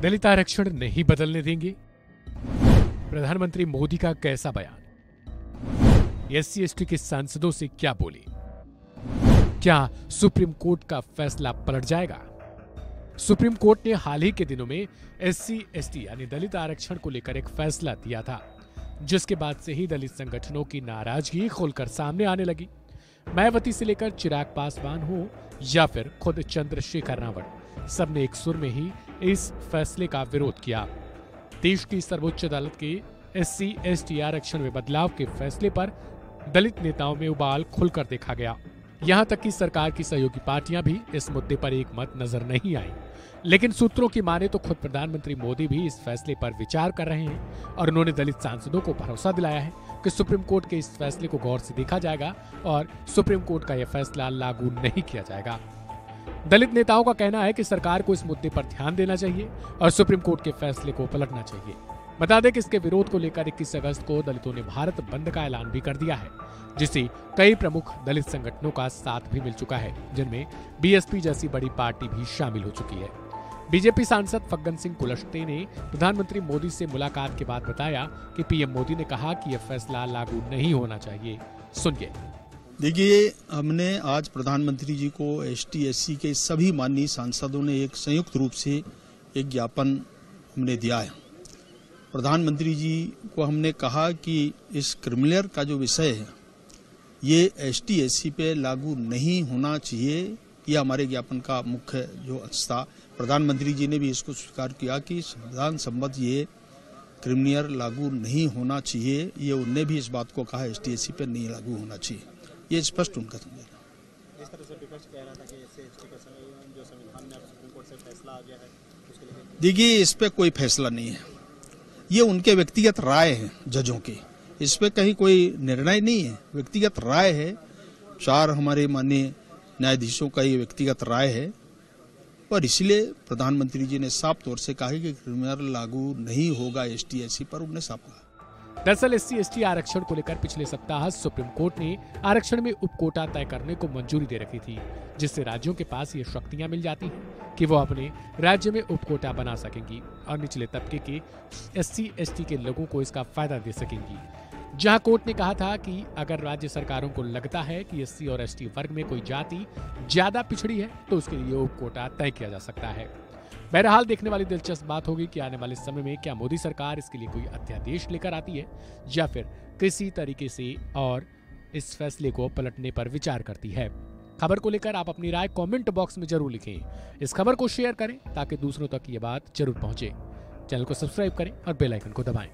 दलित आरक्षण नहीं बदलने देंगे। प्रधानमंत्री मोदी का कैसा बयान, SC/ST के सांसदों से क्या बोले, क्या सुप्रीम कोर्ट का फैसला पलट जाएगा। सुप्रीम कोर्ट ने हाल ही के दिनों में SC/ST यानी दलित आरक्षण को लेकर एक फैसला दिया था, जिसके बाद से ही दलित संगठनों की नाराजगी खुलकर सामने आने लगी। मायावती से लेकर चिराग पासवान हो या फिर खुद चंद्रशेखर रावत, सबने एक सुर में ही इस फैसले का विरोध किया। देश की सर्वोच्च अदालत के SC/ST आरक्षण में बदलाव के फैसले पर दलित नेताओं में उबाल खुलकर देखा गया। यहां तक कि सरकार की सहयोगी पार्टियां भी इस मुद्दे पर एक मत नजर नहीं आई। लेकिन सूत्रों की माने तो खुद प्रधानमंत्री मोदी भी इस फैसले पर विचार कर रहे हैं और उन्होंने दलित सांसदों को भरोसा दिलाया है कि सुप्रीम कोर्ट के इस फैसले को गौर से देखा जाएगा और सुप्रीम कोर्ट का यह फैसला लागू नहीं किया जाएगा। दलित नेताओं का कहना है कि सरकार को इस मुद्दे पर ध्यान देना चाहिए और सुप्रीम कोर्ट के फैसले को पलटना चाहिए। बता दें कि इसके विरोध को लेकर 21 अगस्त को दलितों ने भारत बंद का ऐलान भी कर दिया है, जिसे कई प्रमुख दलित संगठनों का साथ भी मिल चुका है, जिनमें BSP जैसी बड़ी पार्टी भी शामिल हो चुकी है। बीजेपी सांसद फग्गन सिंह कुलस्ते ने प्रधानमंत्री मोदी से मुलाकात के बाद बताया कि PM मोदी ने कहा कि यह फैसला लागू नहीं होना चाहिए। सुनिए। देखिए, हमने आज प्रधानमंत्री जी को ST/SC के सभी माननीय सांसदों ने एक संयुक्त रूप से एक ज्ञापन हमने दिया है। प्रधानमंत्री जी को हमने कहा कि इस क्रिमिनल का जो विषय है ये ST/SC पे लागू नहीं होना चाहिए। यह हमारे ज्ञापन का मुख्य जो अंश था। प्रधानमंत्री जी ने भी इसको स्वीकार किया कि संविधान सम्मत ये क्रिमिनल लागू नहीं होना चाहिए। ये उनने भी इस बात को कहा ST/SC पे नहीं लागू होना चाहिए। ये स्पष्ट उनका समझना। जिस तरह से विपक्ष कह रहा था कि SC/ST का जो संविधान में सुप्रीम कोर्ट से फैसला आ गया है, उसके लिए देखिए, इस पे कोई फैसला नहीं है। ये उनके व्यक्तिगत राय है जजों की, इस पे कहीं कोई निर्णय नहीं है, व्यक्तिगत राय है। 4 हमारे माननीय न्यायाधीशों का ये व्यक्तिगत राय है और इसलिए प्रधानमंत्री जी ने साफ तौर से कहा कि क्रिमिनल लागू नहीं होगा ST/SC पर, उन्होंने साफ कहा। दरअसल SC/ST आरक्षण को लेकर पिछले सप्ताह सुप्रीम कोर्ट ने आरक्षण में उपकोटा तय करने को मंजूरी दे रखी थी, जिससे राज्यों के पास ये शक्तियां मिल जाती हैं कि वो अपने राज्य में उपकोटा बना सकेंगी और निचले तबके के SC/ST के लोगों को इसका फायदा दे सकेंगी। जहां कोर्ट ने कहा था कि अगर राज्य सरकारों को लगता है कि SC और ST वर्ग में कोई जाति ज्यादा पिछड़ी है तो उसके लिए उपकोटा तय किया जा सकता है। बहरहाल देखने वाली दिलचस्प बात होगी कि आने वाले समय में क्या मोदी सरकार इसके लिए कोई अध्यादेश लेकर आती है या फिर किसी तरीके से और इस फैसले को पलटने पर विचार करती है। खबर को लेकर आप अपनी राय कमेंट बॉक्स में जरूर लिखें। इस खबर को शेयर करें ताकि दूसरों तक ये बात जरूर पहुंचे। चैनल को सब्सक्राइब करें और बेल आइकन को दबाएं।